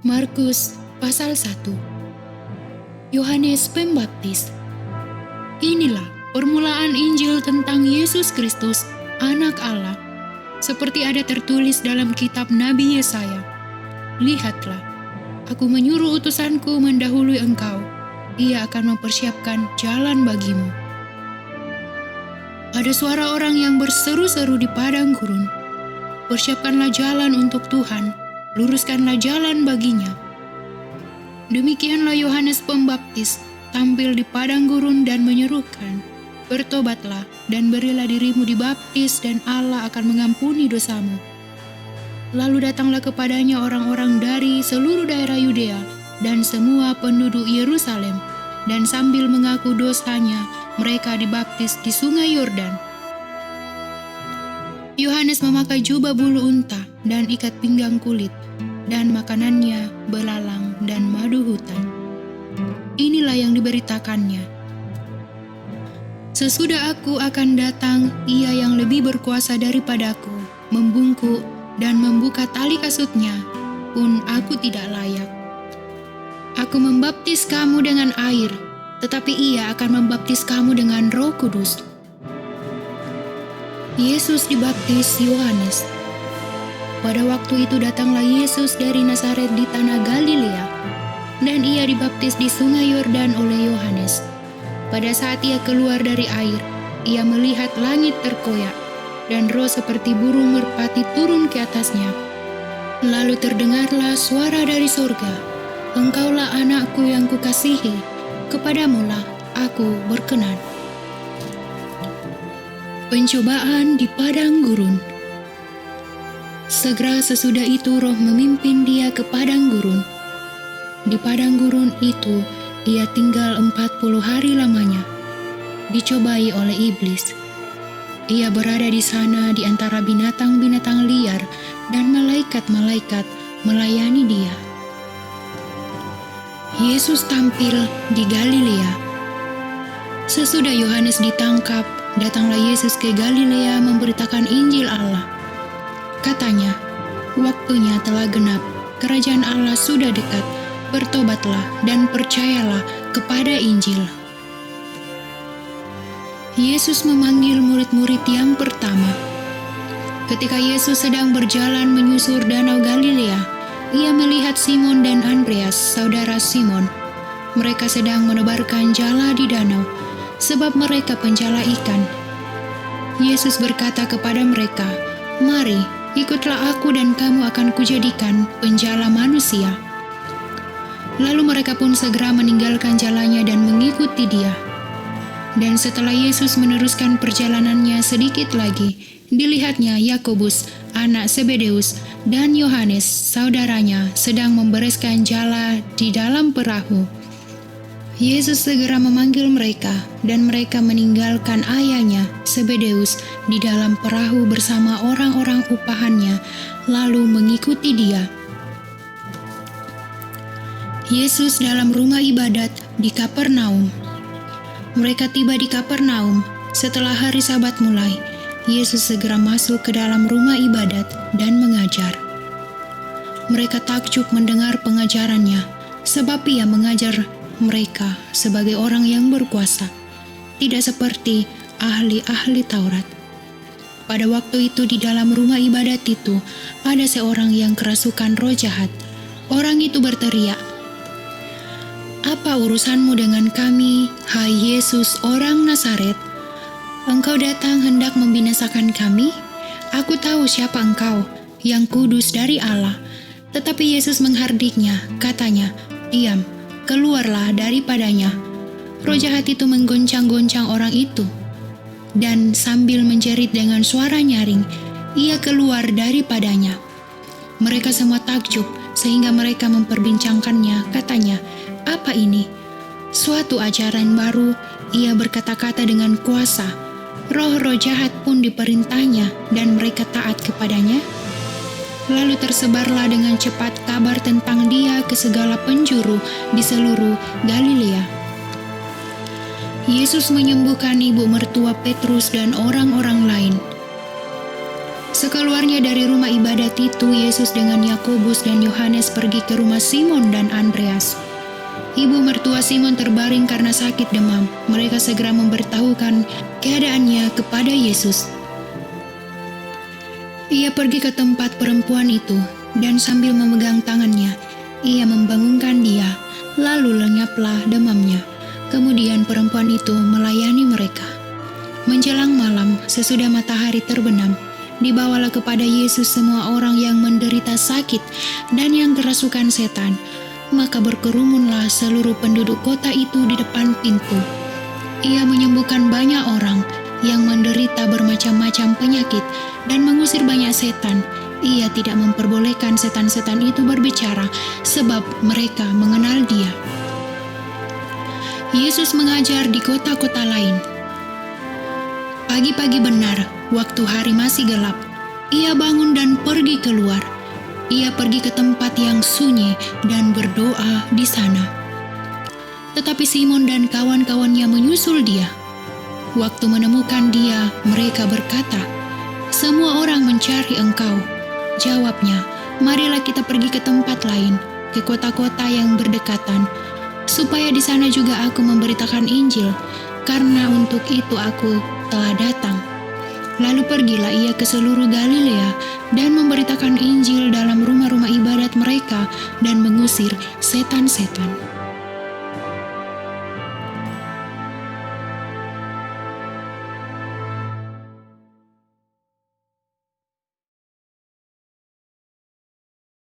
Markus pasal 1. Yohanes Pembaptis. Inilah permulaan Injil tentang Yesus Kristus, Anak Allah, seperti ada tertulis dalam kitab Nabi Yesaya. Lihatlah, aku menyuruh utusanku mendahului engkau, ia akan mempersiapkan jalan bagimu. Ada suara orang yang berseru-seru di padang gurun, persiapkanlah jalan untuk Tuhan, luruskanlah jalan baginya. Demikianlah Yohanes Pembaptis tampil di padang gurun dan menyerukan, bertobatlah dan berilah dirimu dibaptis dan Allah akan mengampuni dosamu. Lalu datanglah kepadanya orang-orang dari seluruh daerah Yudea dan semua penduduk Yerusalem, dan sambil mengaku dosanya, mereka dibaptis di sungai Yordan. Yohanes memakai jubah bulu unta dan ikat pinggang kulit, dan makanannya belalang dan madu hutan. Inilah yang diberitakannya. Sesudah aku akan datang, ia yang lebih berkuasa daripadaku, membungkuk dan membuka tali kasutnya, pun aku tidak layak. Aku membaptis kamu dengan air, tetapi ia akan membaptis kamu dengan Roh Kudus. Yesus dibaptis Yohanes. Pada waktu itu datanglah Yesus dari Nazaret di tanah Galilea, dan ia dibaptis di sungai Yordan oleh Yohanes. Pada saat ia keluar dari air, ia melihat langit terkoyak, dan roh seperti burung merpati turun ke atasnya. Lalu terdengarlah suara dari surga, "Engkaulah anakku yang kukasihi, kepadamulah aku berkenan." Pencobaan di padang gurun. Segera sesudah itu roh memimpin dia ke padang gurun. Di padang gurun itu ia tinggal 40 hari lamanya, dicobai oleh iblis. Ia berada di sana di antara binatang-binatang liar, dan malaikat-malaikat melayani dia. Yesus tampil di Galilea. Sesudah Yohanes ditangkap, datanglah Yesus ke Galilea memberitakan Injil Allah. Katanya, waktunya telah genap, kerajaan Allah sudah dekat, bertobatlah dan percayalah kepada Injil. Yesus memanggil murid-murid yang pertama. Ketika Yesus sedang berjalan menyusur danau Galilea, ia melihat Simon dan Andreas, saudara Simon. Mereka sedang menebarkan jala di danau, sebab mereka penjala ikan. Yesus berkata kepada mereka, "Mari, ikutlah aku dan kamu akan kujadikan penjala manusia." Lalu mereka pun segera meninggalkan jalannya dan mengikuti dia. Dan setelah Yesus meneruskan perjalanannya sedikit lagi, dilihatnya Yakobus, anak Zebedeus, dan Yohanes, saudaranya, sedang membereskan jala di dalam perahu. Yesus segera memanggil mereka, dan mereka meninggalkan ayahnya, Zebedeus, di dalam perahu bersama orang-orang upahannya, lalu mengikuti dia. Yesus dalam rumah ibadat di Kapernaum. Mereka tiba di Kapernaum setelah hari Sabat mulai. Yesus segera masuk ke dalam rumah ibadat dan mengajar. Mereka takjub mendengar pengajarannya, sebab ia mengajar mereka sebagai orang yang berkuasa, tidak seperti ahli-ahli Taurat. Pada waktu itu di dalam rumah ibadat itu ada seorang yang kerasukan roh jahat. Orang itu berteriak, "Apa urusanmu dengan kami, hai Yesus orang Nazaret? Engkau datang hendak membinasakan kami? Aku tahu siapa engkau, yang kudus dari Allah." Tetapi Yesus menghardiknya, katanya, "Diam, keluarlah daripadanya." Roh jahat itu menggoncang-goncang orang itu, dan sambil menjerit dengan suara nyaring, ia keluar daripadanya. Mereka semua takjub, sehingga mereka memperbincangkannya, katanya, "Apa ini? Suatu ajaran baru," ia berkata-kata dengan kuasa. Roh-roh jahat pun diperintahnya, dan mereka taat kepadanya. Lalu tersebarlah dengan cepat kabar tentang dia ke segala penjuru di seluruh Galilea. Yesus menyembuhkan ibu mertua Petrus dan orang-orang lain. Sekeluarnya dari rumah ibadat itu, Yesus dengan Yakobus dan Yohanes pergi ke rumah Simon dan Andreas. Ibu mertua Simon terbaring karena sakit demam. Mereka segera memberitahukan keadaannya kepada Yesus. Ia pergi ke tempat perempuan itu, dan sambil memegang tangannya, ia membangunkan dia, lalu lenyaplah demamnya. Kemudian perempuan itu melayani mereka. Menjelang malam, sesudah matahari terbenam, dibawalah kepada Yesus semua orang yang menderita sakit dan yang kerasukan setan. Maka berkerumunlah seluruh penduduk kota itu di depan pintu. Ia menyembuhkan banyak orang yang menderita bermacam-macam penyakit dan mengusir banyak setan. Ia tidak memperbolehkan setan-setan itu berbicara, sebab mereka mengenal Dia. Yesus mengajar di kota-kota lain. Pagi-pagi benar, waktu hari masih gelap, ia bangun dan pergi keluar. Ia pergi ke tempat yang sunyi dan berdoa di sana. Tetapi Simon dan kawan-kawannya menyusul dia. Waktu menemukan dia, mereka berkata, "Semua orang mencari engkau." Jawabnya, "Marilah kita pergi ke tempat lain, ke kota-kota yang berdekatan, supaya di sana juga aku memberitakan Injil, karena untuk itu aku telah datang." Lalu pergilah ia ke seluruh Galilea dan memberitakan Injil dalam rumah-rumah ibadat mereka dan mengusir setan-setan.